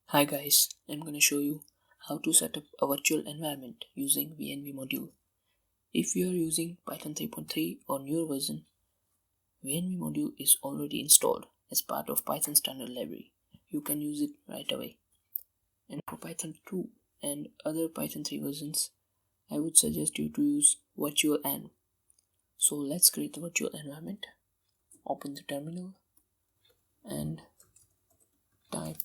Hi guys, I'm going to show you how to set up a virtual environment using VENV module. If you are using Python 3.3 or newer version, VENV module is already installed as part of Python standard library. You can use it right away. And for Python 2 and other Python 3 versions, I would suggest you to use virtual env. So let's create the virtual environment. Open the terminal and type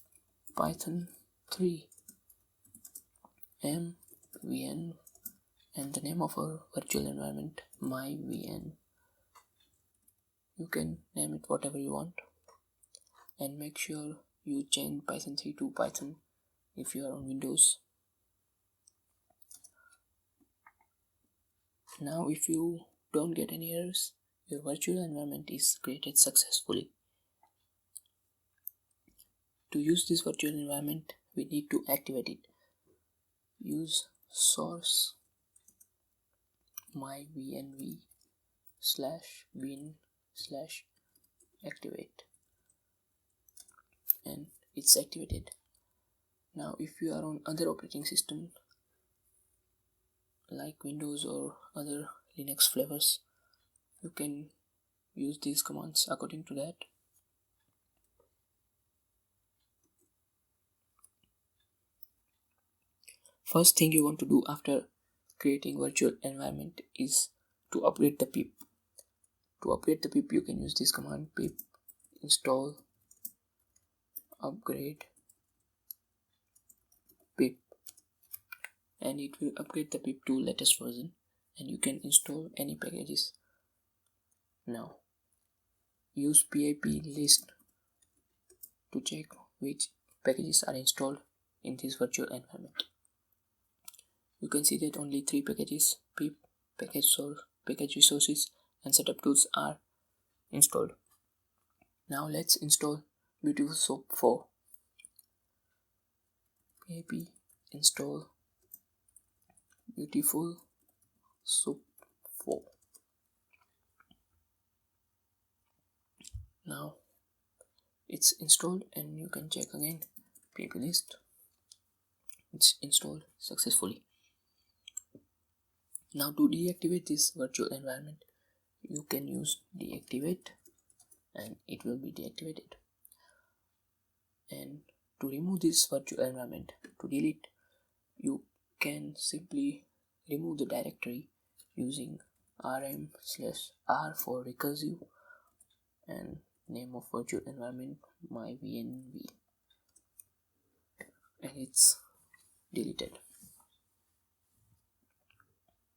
Python 3 mvn and the name of our virtual environment myvn. You can name it whatever you want and make sure you change Python 3 to Python if you are on Windows. Now if you don't get any errors, your virtual environment is created successfully. To use this virtual environment, we need to activate it. Use source myvenv /bin/activate and it's activated. Now if you are on other operating system like Windows or other Linux flavors, you can use these commands according to that. First thing you want to do after creating virtual environment is to upgrade the pip. To upgrade the pip, you can use this command pip install upgrade pip, and it will upgrade the pip to latest version, and you can install any packages. Now use pip list to check which packages are installed in this virtual environment. You can see that only 3 packages, pip, package source, package resources and setup tools are installed. Now let's install Beautiful Soup 4. pip install Beautiful Soup 4. Now it's installed and you can check again pip list. It's installed successfully. Now to deactivate this virtual environment, you can use deactivate and it will be deactivated. And to remove this virtual environment, to delete, you can simply remove the directory using rm/r for recursive and name of virtual environment myvenv, and it's deleted.